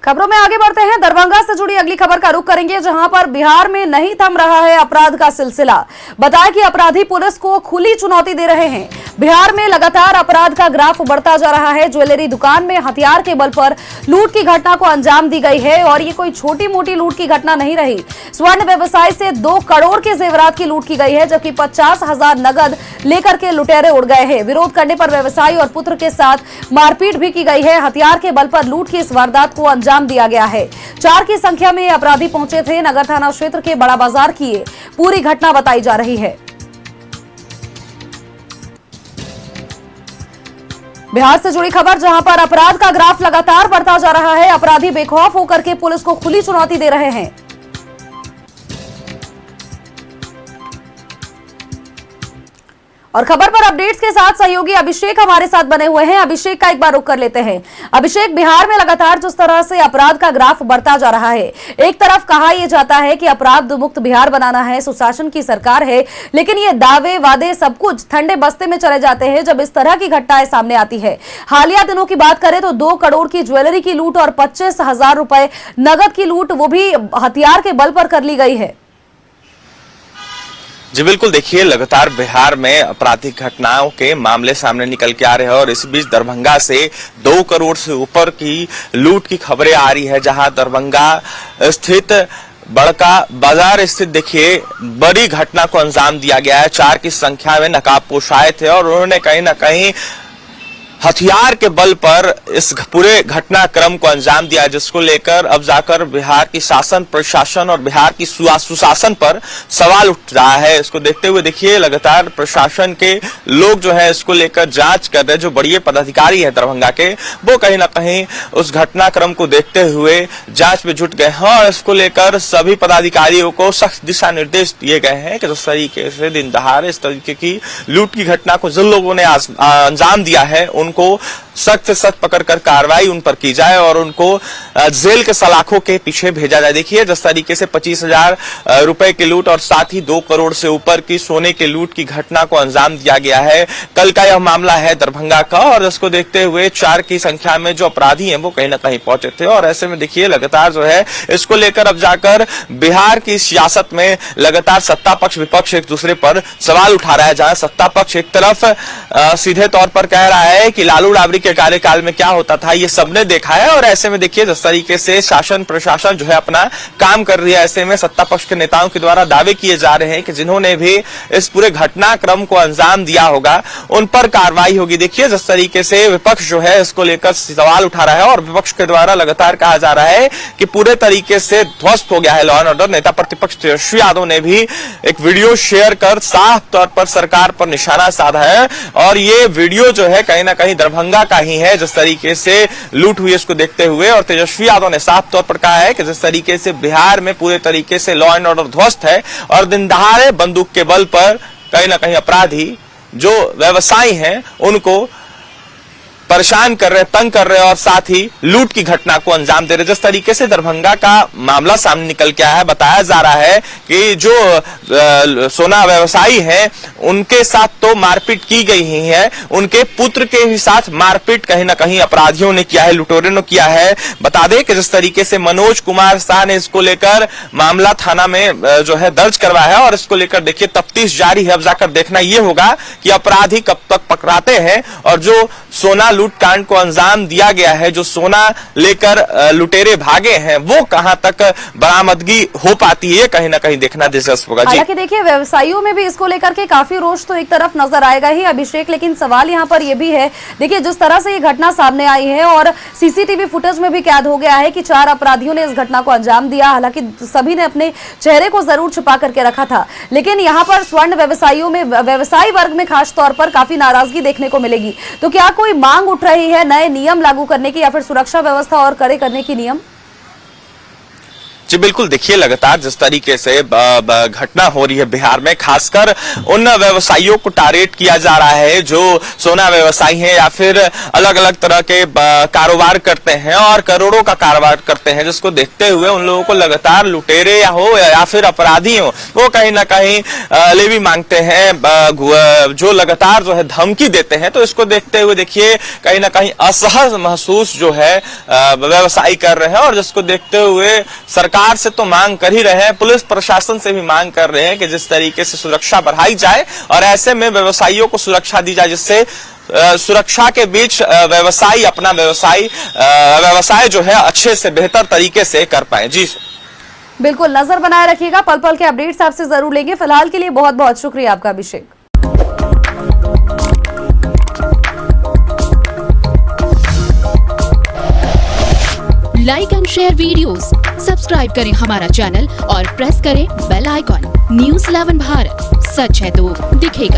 खबरों में आगे बढ़ते हैं। दरभंगा से जुड़ी अगली खबर का रुख करेंगे, जहां पर बिहार में नहीं थम रहा है अपराध का सिलसिला। बताया कि अपराधी पुलिस को खुली चुनौती दे रहे हैं। बिहार में लगातार अपराध का ग्राफ बढ़ता जा रहा है। ज्वेलरी दुकान में हथियार के बल पर लूट की घटना को अंजाम दी गई है और ये कोई छोटी मोटी लूट की घटना नहीं रही। स्वर्ण व्यवसायी से 2 करोड़ के जेवरात की लूट की गई है, जबकि 50,000 नगद लेकर के लुटेरे उड़ गए हैं। विरोध करने पर व्यवसायी और पुत्र के साथ मारपीट भी की गई है। हथियार के बल पर लूट की इस वारदात को अंजाम दिया गया है। 4 की संख्या में अपराधी पहुंचे थे। नगर थाना क्षेत्र के बड़ा बाजार की ये पूरी घटना बताई जा रही है। बिहार से जुड़ी खबर, जहां पर अपराध का ग्राफ लगातार बढ़ता जा रहा है। अपराधी बेखौफ होकर के पुलिस को खुली चुनौती दे रहे हैं। और खबर पर अपडेट्स के साथ सहयोगी अभिषेक हमारे साथ बने हुए हैं। अभिषेक का एक बार रुख कर लेते हैं। अभिषेक, बिहार में लगातार जिस तरह से अपराध का ग्राफ बढ़ता जा रहा है, एक तरफ कहा यह जाता है कि अपराध मुक्त बिहार बनाना है, सुशासन की सरकार है, लेकिन ये दावे वादे सब कुछ ठंडे बस्ते में चले जाते हैं जब इस तरह की घटनाएं सामने आती है। हालिया दिनों की बात करें तो 2 करोड़ की ज्वेलरी की लूट और 25,000 रुपए नगद की लूट, वो भी हथियार के बल पर कर ली गई है। जी बिल्कुल, देखिए लगातार बिहार में आपराधिक घटनाओं के मामले सामने निकल के आ रहे हैं और इस बीच दरभंगा से 2 करोड़ से ऊपर की लूट की खबरें आ रही है। जहां दरभंगा स्थित बड़का बाजार स्थित देखिए बड़ी घटना को अंजाम दिया गया है। 4 की संख्या में नकाबपोश आए थे और उन्होंने कहीं ना कहीं हथियार के बल पर इस पूरे घटनाक्रम को अंजाम दिया, जिसको लेकर अब जाकर बिहार की शासन प्रशासन और बिहार की सुशासन पर सवाल उठ रहा है। इसको देखते हुए देखिए लगातार प्रशासन के लोग जो है इसको लेकर जांच कर रहे हैं। जो बड़े पदाधिकारी हैं दरभंगा के, वो कहीं ना कहीं उस घटनाक्रम को देखते हुए जांच में जुट गए हैं और इसको लेकर सभी पदाधिकारियों को सख्त दिशा निर्देश दिए गए हैं कि जिस तरीके से दिन दहाड़े इस तरीके की लूट की घटना को जिन लोगों ने अंजाम दिया है उनको सख्त से सख्त पकड़कर कार्रवाई उन पर की जाए और उनको जेल के सलाखों के पीछे भेजा जाए। देखिए जिस तरीके से 25,000 रुपए की लूट और साथ ही 2 करोड़ से ऊपर की सोने की लूट की घटना को अंजाम दिया गया है। कल का यह मामला है दरभंगा का और इसको देखते हुए 4 की संख्या में जो अपराधी हैं वो कहीं ना कहीं पहुंचे थे और ऐसे में देखिए लगातार जो है इसको लेकर अब जाकर बिहार की सियासत में लगातार सत्ता पक्ष विपक्ष एक दूसरे पर सवाल उठा रहा है। जहां सत्ता पक्ष एक तरफ सीधे तौर पर कह रहा है कि लालू राबड़ी के कार्यकाल में क्या होता था ये सबने देखा है और ऐसे में देखिए जिस तरीके से शासन प्रशासन जो है अपना काम कर रही है, ऐसे में सत्ता पक्ष के नेताओं के द्वारा दावे किए जा रहे हैं कि जिन्होंने भी इस पूरे घटनाक्रम को अंजाम दिया होगा उन पर कार्रवाई होगी। देखिए जिस तरीके से विपक्ष जो है इसको लेकर सवाल उठा रहा है और विपक्ष के द्वारा लगातार कहा जा रहा है कि पूरे तरीके से ध्वस्त हो गया है लॉ एंड ऑर्डर। नेता प्रतिपक्ष तेजस्वी यादव ने भी एक वीडियो शेयर कर साफ तौर पर सरकार पर निशाना साधा है और ये वीडियो जो है कहीं ना कहीं दरभंगा का ही है। जिस तरीके से लूट हुई इसको देखते हुए और तेजस्वी यादव ने साफ तौर पर कहा है कि जिस तरीके से बिहार में पूरे तरीके से लॉ एंड ऑर्डर ध्वस्त है और दिन दहाड़े बंदूक के बल पर कहीं ना कहीं अपराधी जो व्यवसायी हैं उनको परेशान कर रहे, तंग कर रहे और साथ ही लूट की घटना को अंजाम दे रहे। जिस तरीके से दरभंगा का मामला सामने निकल के आया है, बताया जा रहा है कि जो सोना व्यवसायी हैं उनके साथ तो मारपीट की गई ही है, उनके पुत्र के ही साथ मारपीट कहीं ना कहीं अपराधियों ने किया है, लुटेरों ने किया है। बता दें कि जिस तरीके से मनोज कुमार शाह ने इसको लेकर मामला थाना में जो है दर्ज करवाया है और इसको लेकर देखिए तफ्तीश जारी है। अब जाकर देखना यह होगा कि अपराधी कब तक पकड़ाते हैं और जो सोना लूट कांड को अंजाम दिया गया है, जो सोना लेकर लुटेरे भागे हैं, वो कहां तक बरामदगी हो पाती है कहीं ना कहीं देखना दिलचस्प होगा। हालांकि देखिए व्यवसायियों में भी इसको लेकर के काफी रोष तो एक तरफ नजर आएगा ही अभिषेक, लेकिन सवाल यहां पर यह भी है, देखिए जिस तरह से ये घटना सामने आई है और सीसीटीवी फुटेज में भी कैद हो गया है कि 4 अपराधियों ने इस घटना को अंजाम दिया। हालांकि सभी ने अपने चेहरे को जरूर छुपा करके रखा था, लेकिन यहाँ पर स्वर्ण व्यवसायियों में, व्यवसायी वर्ग में खास तौर पर काफी नाराजगी देखने को मिलेगी। तो क्या कोई मांग उठ रही है नए नियम लागू करने की या फिर सुरक्षा व्यवस्था और कड़े करने की नियम? जी बिल्कुल, देखिए लगातार जिस तरीके से घटना हो रही है बिहार में, खासकर उन व्यवसायियों को टारगेट किया जा रहा है जो सोना व्यवसायी हैं या फिर अलग अलग तरह के कारोबार करते हैं और करोड़ों का कारोबार करते हैं, जिसको देखते हुए उन लोगों को लगातार लुटेरे या फिर अपराधी हो, वो कहीं ना कहीं लेवी मांगते हैं, जो लगातार जो है धमकी देते हैं। तो इसको देखते हुए देखिए कहीं ना कहीं असहज महसूस जो है व्यवसायी कर रहे हैं और जिसको देखते हुए सरकार से तो मांग कर ही रहे हैं, पुलिस प्रशासन से भी मांग कर रहे हैं कि जिस तरीके से सुरक्षा बढ़ाई जाए और ऐसे में व्यवसायियों को सुरक्षा दी जाए, जिससे सुरक्षा के बीच व्यवसायी अपना व्यवसाय जो है अच्छे से बेहतर तरीके से कर पाए। जी बिल्कुल, नजर बनाए रखिएगा, पल पल के अपडेट्स आपसे जरूर लेंगे। फिलहाल के लिए बहुत बहुत शुक्रिया आपका Abhishek. Like and share videos, subscribe करें हमारा चैनल और प्रेस करें बेल आइकॉन। न्यूज़ 11 भारत, सच है तो दिखेगा।